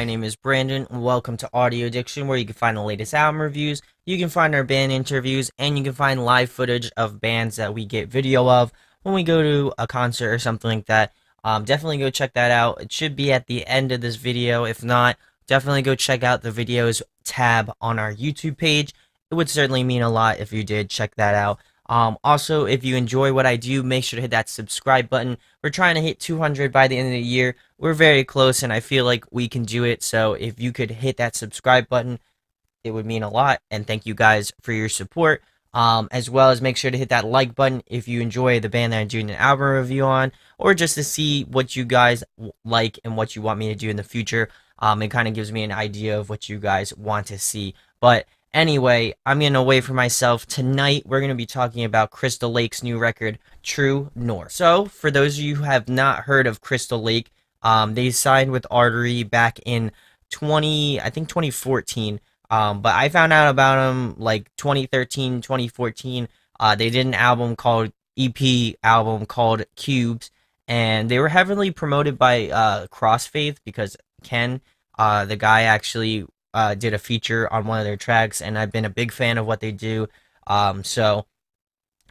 My name is Brandon, and welcome to Audio Addiction, where you can find the latest album reviews, you can find our band interviews, and you can find live footage of bands that we get video of when we go to a concert or something like that. Definitely go check that out. It should be at the end of this video. If not, definitely go check out the videos tab on our YouTube page. It would certainly mean a lot if you did check that out. Also, if you enjoy what I do, make sure to hit that subscribe button. We're trying to hit 200 by the end of the year. We're very close, and I feel like we can do it. So if you could hit that subscribe button, it would mean a lot. And thank you guys for your support. As well as make sure to hit that like button if you enjoy the band that I'm doing an album review on, or just to see what you guys like and what you want me to do in the future. It kind of gives me an idea of what you guys want to see. But anyway, I'm gonna wait for myself. Tonight, we're gonna be talking about Crystal Lake's new record, True North. So, for those of you who have not heard of Crystal Lake, they signed with Artery back in 2014. But I found out about them like 2013, 2014. They did an album called EP album called Cubes, and they were heavily promoted by Crossfaith because Ken, the guy, actually did a feature on one of their tracks, and I've been a big fan of what they do. So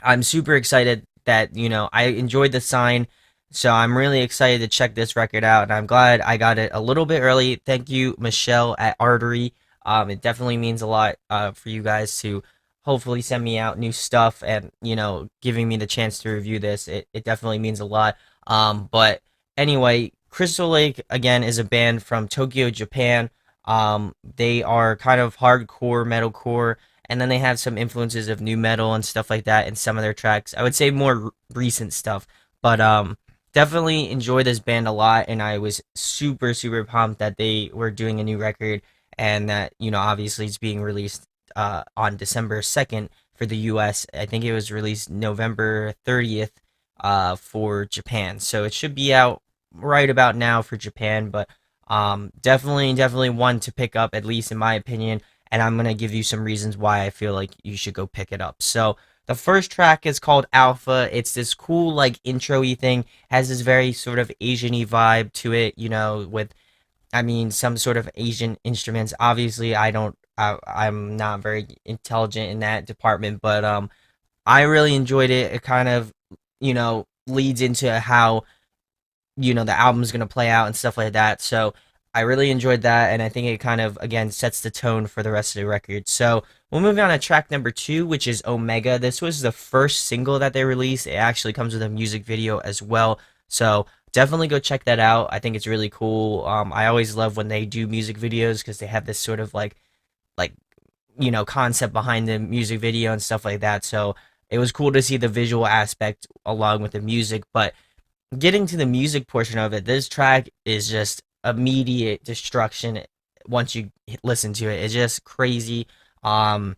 I'm super excited that I enjoyed the sign. So I'm really excited to check this record out, and I'm glad I got it a little bit early. Thank you, Michelle at Artery. It definitely means a lot for you guys to hopefully send me out new stuff and giving me the chance to review this. It definitely means a lot. But anyway, Crystal Lake again is a band from Tokyo, Japan. They are kind of hardcore metalcore, and then they have some influences of new metal and stuff like that in some of their tracks. I would say more recent stuff, but definitely enjoy this band a lot, and I was super super pumped that they were doing a new record, and that obviously it's being released on December 2nd for the US. I think it was released November 30th for Japan, so it should be out right about now for Japan. But definitely one to pick up, at least in my opinion, and I'm gonna give you some reasons why I feel like you should go pick it up. So the first track is called Alpha. It's this cool like intro-y thing, has this very sort of Asian-y vibe to it, with some sort of Asian instruments. Obviously, I'm not very intelligent in that department, but I really enjoyed it. It kind of, leads into how the album's gonna play out and stuff like that. So I really enjoyed that, and I think it kind of again sets the tone for the rest of the record. So we'll move on to track number two, which is Omega. This was the first single that they released. It actually comes with a music video as well. So definitely go check that out. I think it's really cool. I always love when they do music videos because they have this sort of like concept behind the music video and stuff like that. So it was cool to see the visual aspect along with the music. But getting to the music portion of it, this track is just immediate destruction once you listen to it. It's just crazy. The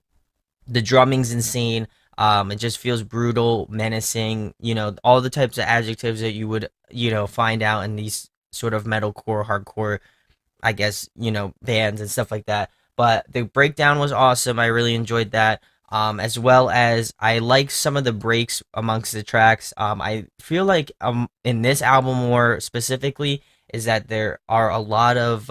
drumming's insane. It just feels brutal, menacing, all the types of adjectives that you would, find out in these sort of metalcore, hardcore, I guess, bands and stuff like that. But the breakdown was awesome. I really enjoyed that. As well as I like some of the breaks amongst the tracks. I feel like in this album more specifically is that there are a lot of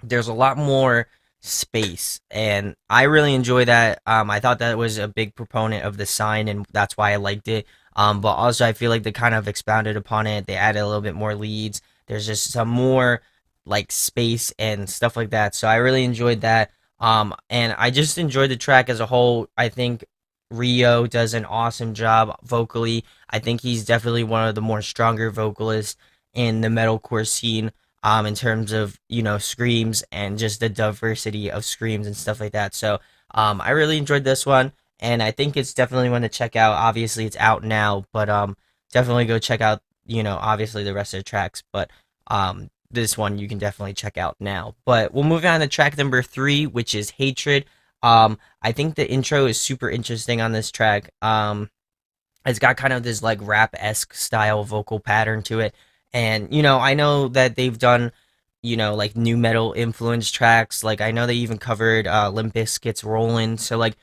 there's a lot more space, and I really enjoy that. I thought that was a big proponent of the sign, and that's why I liked it. But also I feel like they kind of expounded upon it. They added a little bit more leads. There's just some more like space and stuff like that. So I really enjoyed that. And I just enjoyed the track as a whole. I think Rio does an awesome job vocally. I think he's definitely one of the more stronger vocalists in the metalcore scene, in terms of screams and just the diversity of screams and stuff like that. So I really enjoyed this one, and I think it's definitely one to check out. Obviously it's out now, but definitely go check out obviously the rest of the tracks, but this one you can definitely check out now. But we'll move on to track number three, which is Hatred. I think the intro is super interesting on this track. It's got kind of this like rap-esque style vocal pattern to it. And I know that they've done like new metal influenced tracks. Like I know they even covered Limp Bizkit's Rollin'. So like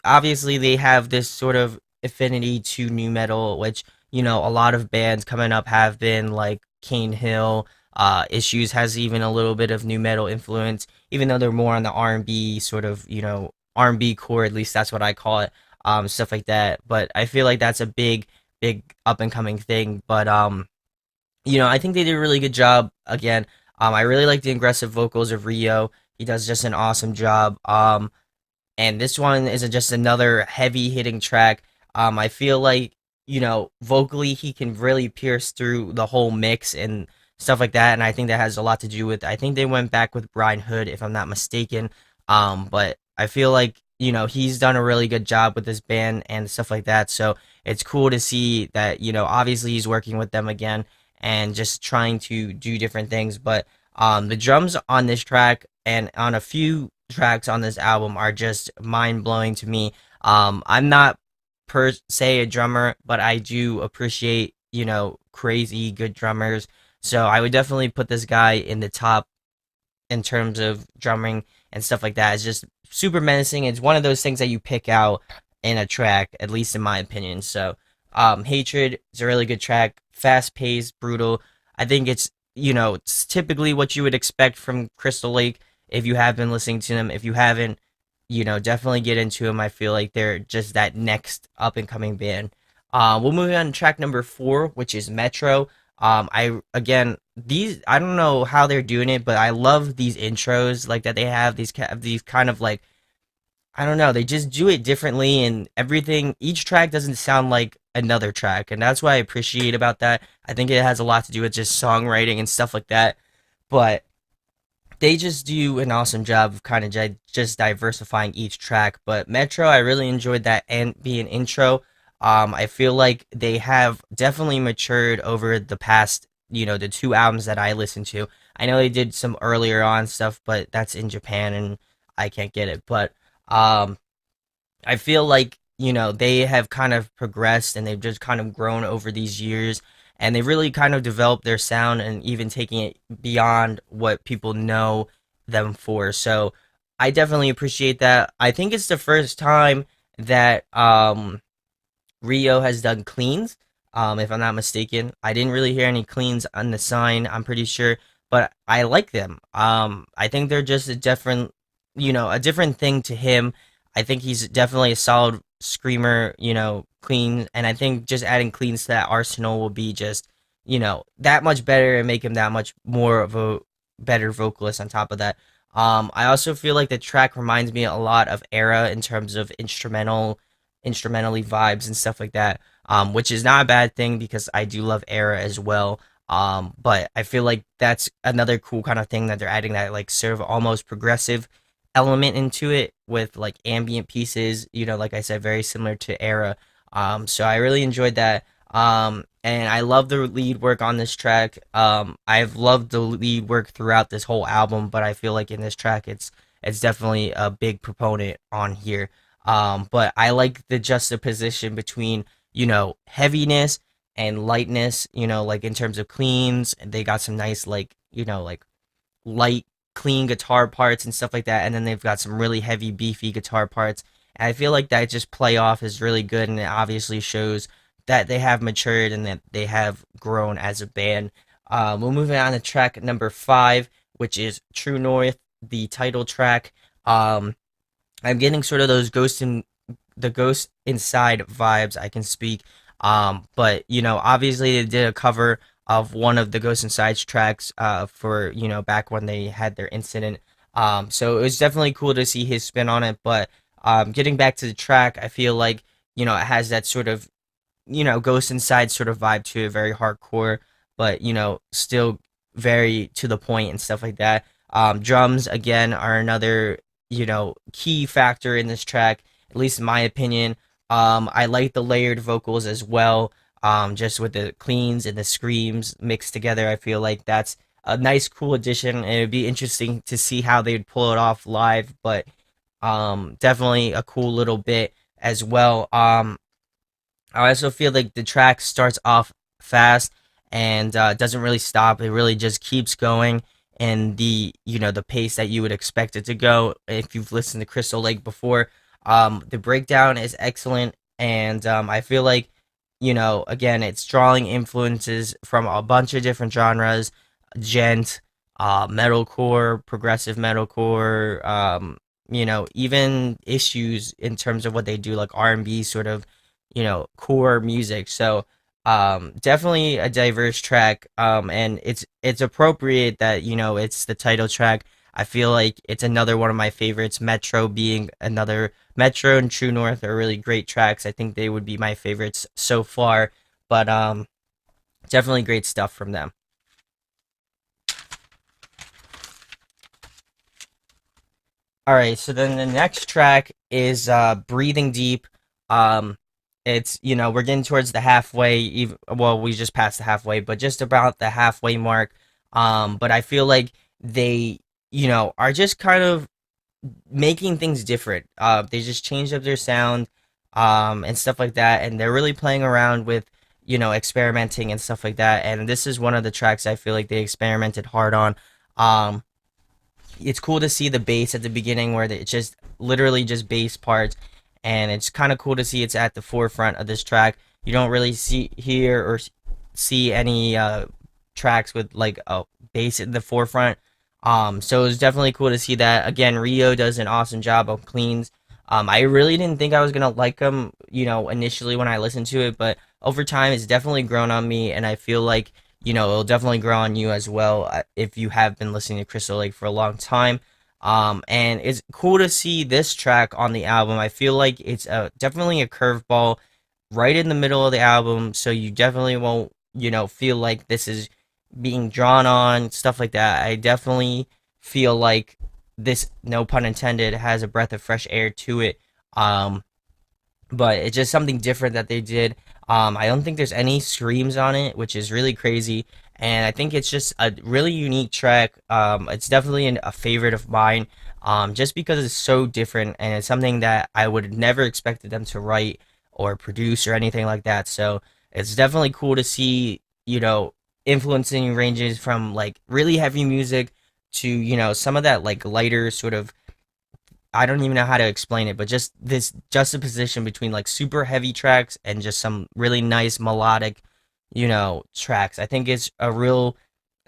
obviously they have this sort of affinity to new metal, which a lot of bands coming up have been, like Cane Hill, Issues has even a little bit of new metal influence, even though they're more on the R&B sort of, R&B core, at least that's what I call it, stuff like that. But I feel like that's a big up and coming thing. But I think they did a really good job. Again, I really like the aggressive vocals of Rio. He does just an awesome job. And this one is just another heavy hitting track. I feel like, vocally he can really pierce through the whole mix and stuff like that. And I think that has a lot to do with, I think they went back with Brian Hood, if I'm not mistaken. But I feel like, he's done a really good job with this band and stuff like that. So it's cool to see that, obviously he's working with them again and just trying to do different things. But the drums on this track and on a few tracks on this album are just mind blowing to me. I'm not per se a drummer, but I do appreciate, crazy good drummers. So I would definitely put this guy in the top in terms of drumming and stuff like that. It's just super menacing. It's one of those things that you pick out in a track, at least in my opinion. So, Hatred is a really good track, fast paced, brutal. I think it's typically what you would expect from Crystal Lake if you have been listening to them. If you haven't, definitely get into them. I feel like they're just that next up and coming band. We'll move on to track number 4, which is Metro. I again these I don't know how they're doing it, but I love these intros like that they have these kind of like I don't know, they just do it differently and everything. Each track doesn't sound like another track, and that's what I appreciate about that. I think it has a lot to do with just songwriting and stuff like that. But they just do an awesome job of kind of just diversifying each track. But Metro, I really enjoyed that and being intro. I feel like they have definitely matured over the past, the 2 albums that I listened to. I know they did some earlier on stuff, but that's in Japan and I can't get it. But um, I feel like, they have kind of progressed and they've just kind of grown over these years and they've really kind of developed their sound and even taking it beyond what people know them for. So I definitely appreciate that. I think it's the first time that Rio has done cleans, if I'm not mistaken. I didn't really hear any cleans on the sign, I'm pretty sure, but I like them. I think they're just a different thing to him. I think he's definitely a solid screamer, clean, and I think just adding cleans to that arsenal will be just, that much better and make him that much more of a better vocalist on top of that. I also feel like the track reminds me a lot of Era in terms of instrumentally vibes and stuff like that, which is not a bad thing because I do love Era as well. But I feel like that's another cool kind of thing that they're adding, that like sort of almost progressive element into it with like ambient pieces, like I said, very similar to Era. So I really enjoyed that. And I love the lead work on this track. I've loved the lead work throughout this whole album, but I feel like in this track, it's definitely a big proponent on here. But I like the juxtaposition between, heaviness and lightness, like in terms of cleans. They got some nice, like, like light, clean guitar parts and stuff like that. And then they've got some really heavy, beefy guitar parts. And I feel like that just play off is really good. And it obviously shows that they have matured and that they have grown as a band. We'll move on to track number 5, which is True North, the title track. I'm getting sort of those the Ghost Inside vibes, I can speak. But obviously they did a cover of one of the Ghost Inside tracks for back when they had their incident. So it was definitely cool to see his spin on it. But getting back to the track, I feel like it has that sort of Ghost Inside sort of vibe to it, very hardcore, but still very to the point and stuff like that. Drums again are another key factor in this track, at least in my opinion. I like the layered vocals as well. Just with the cleans and the screams mixed together, I feel like that's a nice, cool addition, and it'd be interesting to see how they'd pull it off live. But definitely a cool little bit as well. I also feel like the track starts off fast and doesn't really stop. It really just keeps going in the pace that you would expect it to go if you've listened to Crystal Lake before. The breakdown is excellent, and I feel like again, it's drawing influences from a bunch of different genres. gent, metalcore, progressive metalcore, even issues in terms of what they do, like R&B sort of, core music. So definitely a diverse track, and it's appropriate that it's the title track. I feel like it's another one of my favorites. Metro being another. Metro and True North are really great tracks. I think they would be my favorites so far, but definitely great stuff from them. All right, so then the next track is Breathing Deep. Um it's we're getting towards the halfway, even well, we just passed the halfway, but just about the halfway mark. But I feel like they, are just kind of making things different. They just changed up their sound, and stuff like that, and they're really playing around with, experimenting and stuff like that. And this is one of the tracks I feel like they experimented hard on. Um, it's cool to see the bass at the beginning where it's just literally just bass parts, and it's kind of cool to see it's at the forefront of this track. You don't really hear or see any tracks with like a bass in the forefront. So it was definitely cool to see that. Again, Rio does an awesome job of cleans. I really didn't think I was gonna like him, initially when I listened to it, but over time it's definitely grown on me, and I feel like it'll definitely grow on you as well, if you have been listening to Crystal Lake for a long time. And it's cool to see this track on the album. I feel like it's definitely a curveball right in the middle of the album, so you definitely won't, feel like this is being drawn on, stuff like that. I definitely feel like this, no pun intended, has a breath of fresh air to it. Um, but it's just something different that they did. I don't think there's any screams on it, which is really crazy, and I think it's just a really unique track. It's definitely a favorite of mine, just because it's so different, and it's something that I would never expected them to write or produce or anything like that. So it's definitely cool to see, influencing ranges from like really heavy music to some of that like lighter sort of, I don't even know how to explain it, but just this juxtaposition between like super heavy tracks and just some really nice melodic, tracks. I think it's a real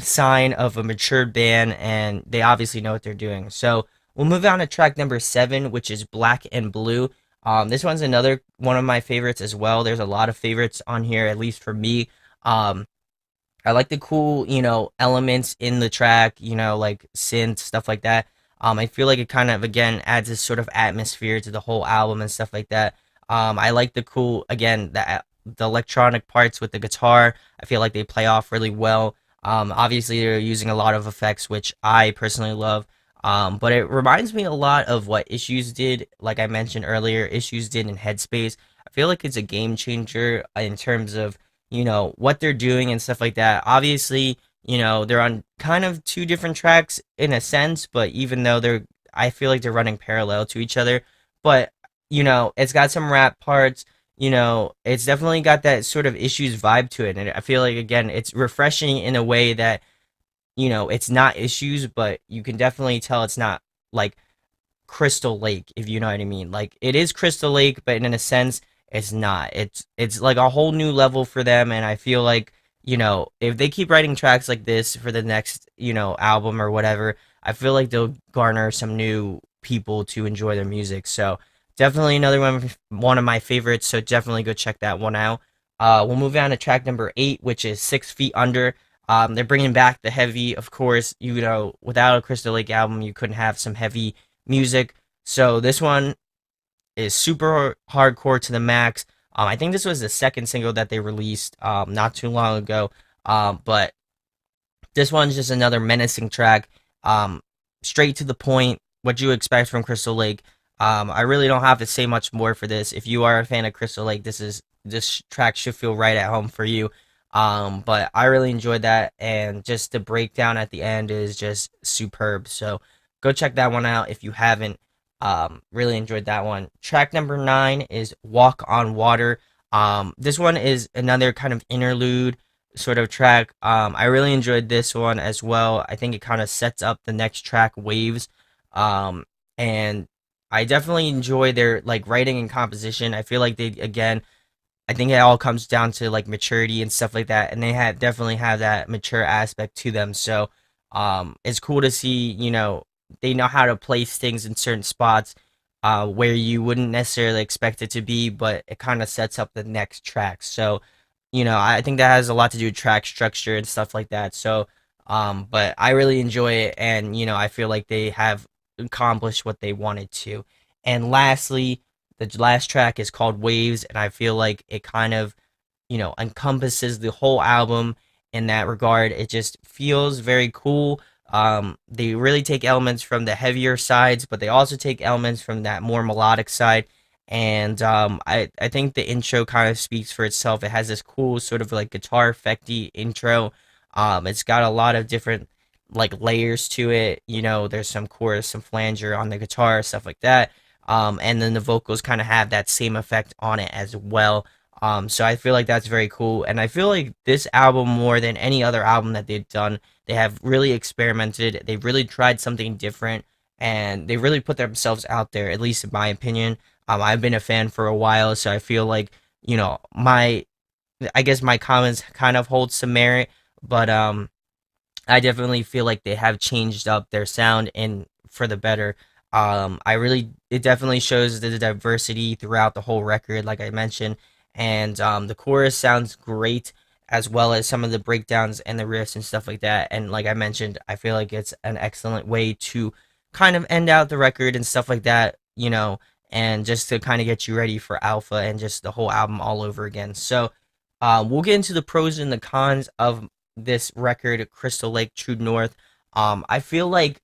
sign of a matured band, and they obviously know what they're doing. So we'll move on to track number 7, which is Black and Blue. This one's another one of my favorites as well. There's a lot of favorites on here, at least for me. Um, I like the cool, elements in the track, like synth, stuff like that. I feel like it kind of, again, adds this sort of atmosphere to the whole album and stuff like that. I like the cool, again, the electronic parts with the guitar. I feel like they play off really well. Obviously, they're using a lot of effects, which I personally love. But it reminds me a lot of what Issues did, like I mentioned earlier, Issues did in Headspace. I feel like it's a game changer in terms of what they're doing and stuff like that. Obviously, they're on kind of two different tracks in a sense, but even though I feel like they're running parallel to each other. But it's got some rap parts. It's definitely got that sort of Issues vibe to it, and I feel like, again, it's refreshing in a way that it's not Issues, but you can definitely tell it's not like Crystal Lake, if you know what I mean. Like, it is Crystal Lake, but in a sense, it's not. It's like a whole new level for them, and I feel like, if they keep writing tracks like this for the next, album or whatever, I feel like they'll garner some new people to enjoy their music. So definitely another one of my favorites. So definitely go check that one out. We'll move on to track number 8, which is 6 Feet Under. They're bringing back the heavy, of course. Without a Crystal Lake album, you couldn't have some heavy music. So this one is super hardcore to the max. I think this was the second single that they released, not too long ago. But this one's just another menacing track. Um, Straight to the point, what you expect from Crystal Lake. I really don't have to say much more for this. If you are a fan of Crystal Lake, this track should feel right at home for you. But I really enjoyed that, and just the breakdown at the end is just superb. So go check that one out if you haven't. Really enjoyed that one. Track number 9 is Walk on Water. This one is another kind of interlude sort of track. I really enjoyed this one as well. I think it kind of sets up the next track, Waves. And I definitely enjoy their like writing and composition. I feel like they, again, I think it all comes down to like maturity and stuff like that, and they have definitely have that mature aspect to them. So, it's cool to see, they know how to place things in certain spots, where you wouldn't necessarily expect it to be, but it kind of sets up the next track. So, I think that has a lot to do with track structure and stuff like that. So, but I really enjoy it, and I feel like they have accomplished what they wanted to. And lastly, the last track is called Waves, and I feel like it kind of, encompasses the whole album in that regard. It just feels very cool. They really take elements from the heavier sides, but they also take elements from that more melodic side. And I think the intro kind of speaks for itself. It has this cool sort of like guitar effecty intro. It's got a lot of different like layers to it. There's some chorus, some flanger on the guitar, stuff like that. And then the vocals kind of have that same effect on it as well. So I feel like that's very cool, and I feel like this album more than any other album that they've done, they have really experimented. They've really tried something different, and they really put themselves out there. At least in my opinion, I've been a fan for a while, so I feel like my I guess my comments kind of hold some merit, but I definitely feel like they have changed up their sound and for the better. It definitely shows the diversity throughout the whole record, like I mentioned, and the chorus sounds great, as well as some of the breakdowns and the riffs and stuff like that. And like I mentioned, I feel like it's an excellent way to kind of end out the record and stuff like that, and just to kind of get you ready for Alpha and just the whole album all over again. So, we'll get into the pros and the cons of this record, Crystal Lake True North. I feel like,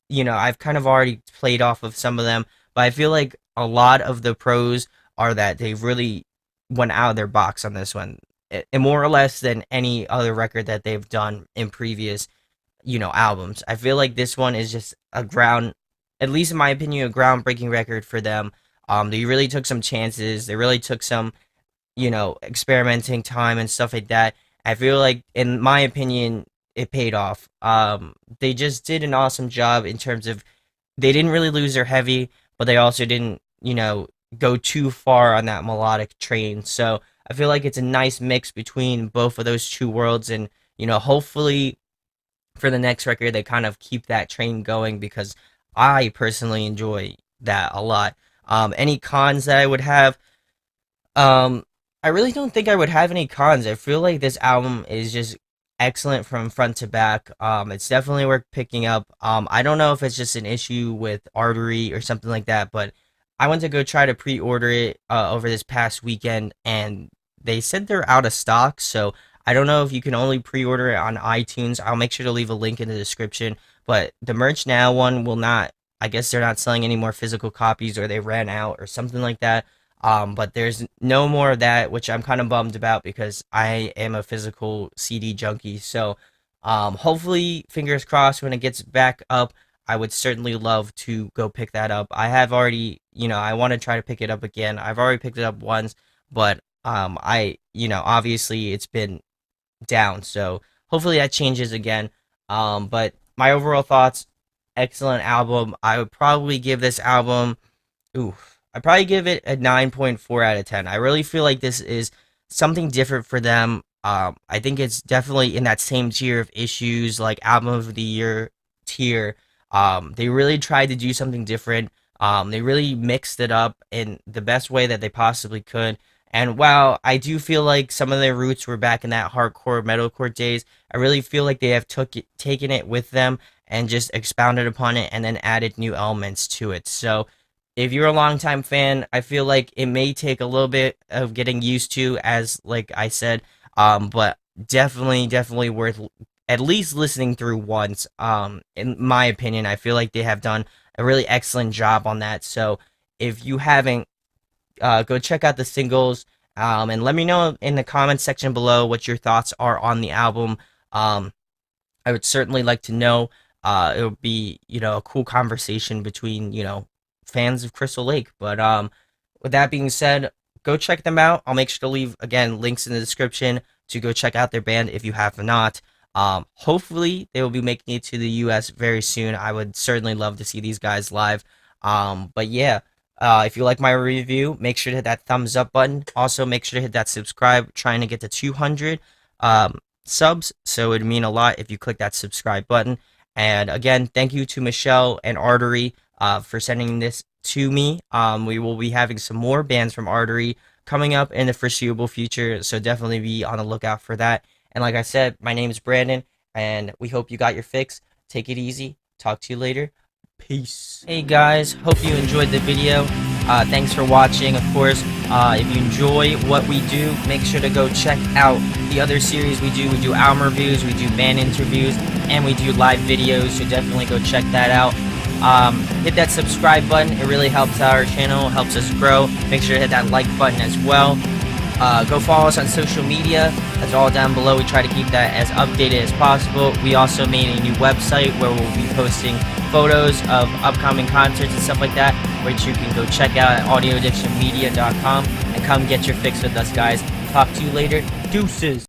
I've kind of already played off of some of them, but I feel like a lot of the pros are that they really went out of their box on this one, and more or less than any other record that they've done in previous, albums. I feel like this one is just at least in my opinion, a groundbreaking record for them. They really took some chances. They really took some, experimenting time and stuff like that. I feel like, in my opinion, it paid off. They just did an awesome job in terms of they didn't really lose their heavy, but they also didn't, go too far on that melodic train. So I feel like it's a nice mix between both of those two worlds, and hopefully for the next record they kind of keep that train going because I personally enjoy that a lot. Any cons that I would have, um, I really don't think I would have any cons. I feel like this album is just excellent from front to back. It's definitely worth picking up. I don't know if it's just an issue with Artery or something like that, but I went to go try to pre-order it over this past weekend, and they said they're out of stock. So I don't know if you can only pre-order it on iTunes. I'll make sure to leave a link in the description. But the Merch Now one will not. I guess they're not selling any more physical copies, or they ran out, or something like that. But there's no more of that, which I'm kind of bummed about because I am a physical CD junkie. So, hopefully, fingers crossed, when it gets back up, I would certainly love to go pick that up. I have already, I want to try to pick it up again. I've already picked it up once, but obviously it's been down. So hopefully that changes again. But my overall thoughts, excellent album. I would probably give this album, ooh, I'd probably give it a 9.4 out of 10. I really feel like this is something different for them. I think it's definitely in that same tier of issues, like album of the year tier. They really tried to do something different. They really mixed it up in the best way that they possibly could. And while I do feel like some of their roots were back in that hardcore metalcore days, I really feel like they have taken it with them and just expounded upon it and then added new elements to it. So if you're a longtime fan, I feel like it may take a little bit of getting used to, as like I said, but definitely worth at least listening through once. In my opinion, I feel like they have done a really excellent job on that. So if you haven't, go check out the singles, and let me know in the comments section below what your thoughts are on the album. Um, I would certainly like to know. It would be, a cool conversation between, fans of Crystal Lake. But with that being said, go check them out. I'll make sure to leave, again, links in the description to go check out their band if you have not. Hopefully, they will be making it to the US very soon. I would certainly love to see these guys live. But yeah, If you like my review, make sure to hit that thumbs up button. Also, make sure to hit that subscribe. Trying to get to 200 subs, so it'd mean a lot if you click that subscribe button. And again, thank you to Michelle and Artery for sending this to me. We will be having some more bands from Artery coming up in the foreseeable future, so definitely be on the lookout for that. And like I said, my name is Brandon, and we hope you got your fix. Take it easy. Talk to you later. Peace. Hey guys, hope you enjoyed the video. Thanks for watching. Of course, if you enjoy what we do, make sure to go check out the other series we do. We do album reviews, we do band interviews, and we do live videos, so definitely go check that out. Hit that subscribe button. It really helps out our channel, helps us grow. Make sure to hit that like button as well. Go follow us on social media. That's all down below. We try to keep that as updated as possible. We also made a new website where we'll be posting photos of upcoming concerts and stuff like that, which you can go check out at audioaddictionmedia.com and come get your fix with us, guys. Talk to you later. Deuces.